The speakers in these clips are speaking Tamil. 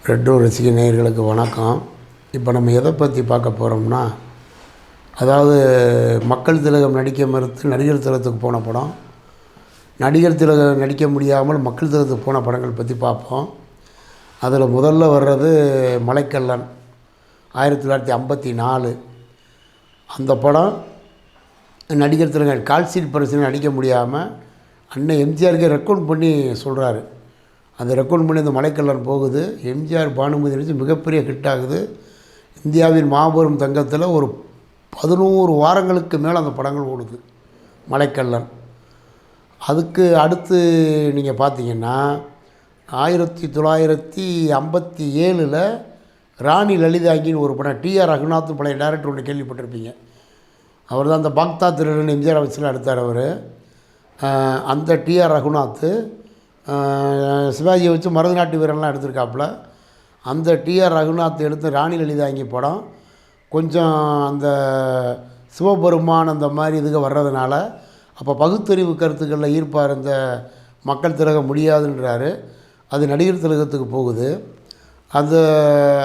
ரெட்ரோ ரசிக நேயர்களுக்கு வணக்கம். இப்போ நம்ம எதை பற்றி பார்க்க போகிறோம்னா, அதாவது மக்கள் திலகம் நடிக்க மறுத்து நடிகர் திலகத்துக்கு போன படம், நடிகர் திலகம் நடிக்க முடியாமல் மக்கள் திலகத்துக்கு போன படங்கள் பற்றி பார்ப்போம். அதில் முதல்ல வர்றது மலைக்கல்லன் 1954. அந்த படம் நடிகர் திலகம் கால்ஷீட் பிரச்சனை நடிக்க முடியாமல் அண்ணன் எம்ஜிஆருக்கே ரெக்கமெண்ட் பண்ணி சொல்கிறாரு. அந்த ரெக்கமெண்ட் பண்ணி அந்த மலைக்கல்லன் போகுது. எம்ஜிஆர் பானுமதி நடித்து மிகப்பெரிய ஹிட் ஆகுது. இந்தியாவின் மாபெரும் தங்கத்தில் ஒரு 11 வாரங்களுக்கு மேலே அந்த படங்கள் ஓடுது மலைக்கல்லன். அதுக்கு அடுத்து நீங்கள் பார்த்தீங்கன்னா 1957 ராணி லலிதாங்கின்னு ஒரு படம், டிஆர் ரகுநாத் பழைய டைரக்டர் ஒன்று கேள்விப்பட்டிருப்பீங்க. அவர் தான் அந்த பாக்தா திருடன் எம்ஜிஆர் வச்சுலாம் எடுத்தார் அவர். அந்த டிஆர் ரகுநாத் சிவாஜியை வச்சு மருது நாட்டு வீரன்லாம் எடுத்திருக்காப்புல. அந்த டிஆர் ரகுநாத் எடுத்த ராணி லலிதாங்கி படம் கொஞ்சம் அந்த சிவபெருமான் அந்த மாதிரி இதுக்கு வர்றதுனால அப்போ பகுத்தறிவு கருத்துக்களில் ஈர்ப்பார். இந்த மக்கள் திலகம் முடியாதுன்றாரு. அது நடிகர் திலகத்துக்கு போகுது.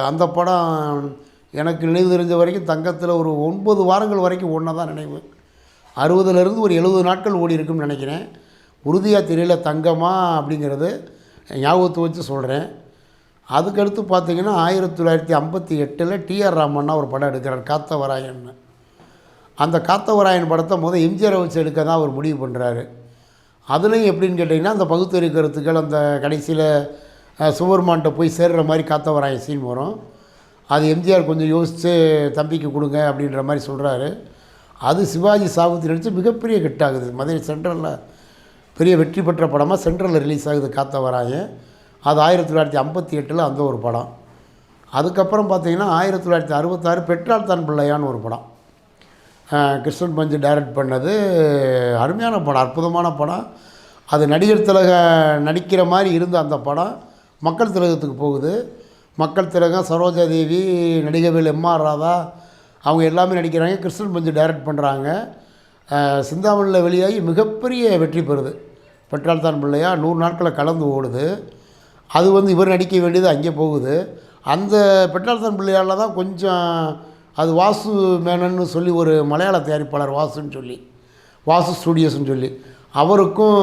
அந்த படம் எனக்கு நினைவு தெரிஞ்ச வரைக்கும் தங்கத்தில் ஒரு 9 வாரங்கள் வரைக்கும் ஓடினதான் நினைவு. 60லேருந்து ஒரு 70 நாட்கள் ஓடி இருக்குன்னு நினைக்கிறேன். உறுதியாக தெரியல தங்கமா அப்படிங்கிறது ஞாபகத்தை வச்சு சொல்கிறேன். அதுக்கடுத்து பார்த்திங்கன்னா 1958 டிஆர் ராமன்னா ஒரு படம் எடுக்கிறார், காத்தவராயன்னு. அந்த காத்தவராயன் படத்தை எம்ஜிஆரை வச்சு எடுக்க தான் அவர் முடிவு பண்ணுறாரு. அதுலேயும் எப்படின்னு கேட்டிங்கன்னா, அந்த பகுத்தறிவு கருத்துக்கள் அந்த கடைசியில் சுவர்மான்ட்ட போய் சேர்கிற மாதிரி காத்தவராயன் சீன் வரும். அது எம்ஜிஆர் கொஞ்சம் யோசித்து தம்பிக்கு கொடுங்க அப்படின்ற மாதிரி சொல்கிறாரு. அது சிவாஜி சாவித்திரி நடித்து மிகப்பெரிய ஹிட் ஆகுது. மதுரை சென்ட்ரலில் பெரிய வெற்றி பெற்ற படமாக சென்ட்ரலில் ரிலீஸ் ஆகுது காத்தவராயன். அது 1958 அந்த ஒரு படம். அதுக்கப்புறம் பார்த்திங்கன்னா 1966 பெற்றால் தான் பிள்ளையான்னு ஒரு படம், கிருஷ்ணன் பஞ்சு டைரக்ட் பண்ணது. அருமையான படம், அற்புதமான படம். அது நடிகர் திலக நடிக்கிற மாதிரி இருந்த அந்த படம் மக்கள் திலகத்துக்கு போகுது. மக்கள் திலகம், சரோஜா தேவி, நடிகவேல், எம்ஆர் ராதா அவங்க எல்லாமே நடிக்கிறாங்க. கிருஷ்ணன் பஞ்சு டைரக்ட் பண்ணுறாங்க. சிந்தாமணியில் வெளியாகி மிகப்பெரிய வெற்றி பெறுது. பெற்றால் தான் பிள்ளையா 100 நாட்களை கலந்து ஓடுது. அது இவர் நடிக்க வேண்டியது அங்கே போகுது. அந்த பெற்றால் தான் பிள்ளையால் தான் கொஞ்சம் அது வாசு மேனன்னு சொல்லி ஒரு மலையாள தயாரிப்பாளர் வாசுன்னு சொல்லி, வாசு ஸ்டூடியோஸ்ன்னு சொல்லி அவருக்கும்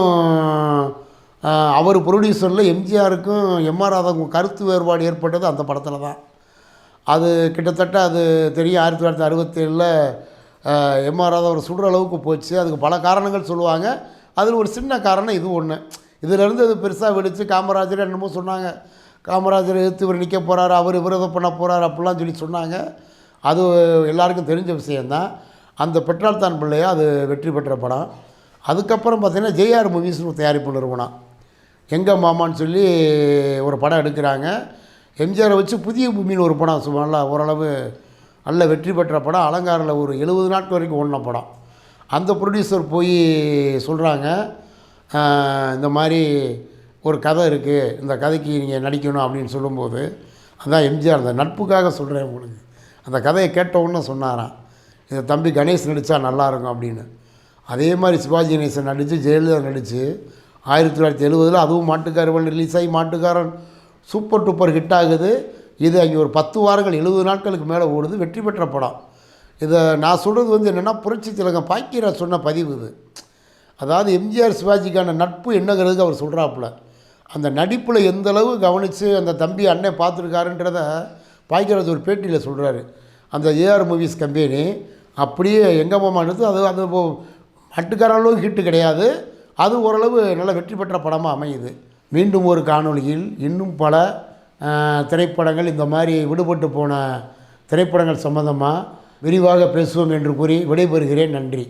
அவர் ப்ரொடியூசரில் எம்ஜிஆருக்கும் எம்ஆர் ராதாவுக்கும் கருத்து வேறுபாடு ஏற்பட்டது அந்த படத்தில் தான். அது கிட்டத்தட்ட அது தெரியும் 1967 எம்ஆர் ராதா அவர் சுடுற அளவுக்கு போச்சு. அதுக்கு பல காரணங்கள் சொல்லுவாங்க. அதில் ஒரு சின்ன காரணம் இது ஒன்று. இதிலேருந்து அது பெருசாக வெடித்து காமராஜர் என்னமோ சொன்னாங்க, காமராஜர் எதிர்த்து இவர் நிற்க போகிறாரு, அவர் விரோதம் பண்ண போகிறார் அப்படிலாம் சொல்லி சொன்னாங்க. அது எல்லாருக்கும் தெரிஞ்ச விஷயந்தான். அந்த பெற்றால் தான் பிள்ளையா அது வெற்றி பெற்ற படம். அதுக்கப்புறம் பார்த்திங்கன்னா ஜேஆர் மூவிஸ்னு ஒரு தயாரிப்பு நிறுவனம் எங்கள் மாமான்னு சொல்லி ஒரு படம் எடுக்கிறாங்க. எம்ஜிஆரை வச்சு புதிய பூமின்னு ஒரு படம் சும்மா ஓரளவு நல்ல வெற்றி பெற்ற படம். அலங்காரில் ஒரு 70 நாட்கள் வரைக்கும் ஓடின படம். அந்த ப்ரொடியூசர் போய் சொல்கிறாங்க, இந்த மாதிரி ஒரு கதை இருக்குது, இந்த கதைக்கு நீங்கள் நடிக்கணும் அப்படின்னு சொல்லும்போது, அதான் எம்ஜிஆர் அந்த நட்புக்காக சொல்கிறேன் உங்களுக்கு, அந்த கதையை கேட்டவுடனே சொன்னாராம், இந்த தம்பி கணேஷ் நடித்தா நல்லாயிருக்கும் அப்படின்னு. அதே மாதிரி சிவாஜி கணேசன் நடித்து, ஜெயலலிதா நடித்து 1970 அதுவும் மாட்டுக்காரன் ரிலீஸ் ஆகி மாட்டுக்காரன் சூப்பர் டூப்பர் ஹிட் ஆகுது. இது அங்கே ஒரு 10 வாரங்கள் 70 நாட்களுக்கு மேலே ஓடுது, வெற்றி பெற்ற படம். இதை நான் சொல்கிறது என்னென்னா, புரட்சி திலகம் பாக்கியராஜ் சொன்ன பதிவு இது. அதாவது எம்ஜிஆர் சிவாஜிக்கான நட்பு என்னங்கிறதுக்கு அவர் சொல்கிறாப்புல. அந்த நடிப்பில் எந்தளவு கவனித்து அந்த தம்பி அண்ணன் பார்த்துருக்காருன்றத பாக்கியராஜ் ஒரு பேட்டியில் சொல்கிறாரு. அந்த ஏஆர் மூவிஸ் கம்பெனி அப்படியே எங்கள் மாமா எடுத்து அது மட்டுக்கார அளவுக்கு ஹிட்டு கிடையாது, அது ஓரளவு நல்ல வெற்றி பெற்ற படமாக அமையுது. மீண்டும் ஒரு காணொளியில் இன்னும் பல திரைப்படங்கள், இந்த மாதிரி விடுபட்டு போன திரைப்படங்கள் சம்பந்தமாக விரிவாக பேசுவோம் என்று கூறி விடைபெறுகிறேன். நன்றி.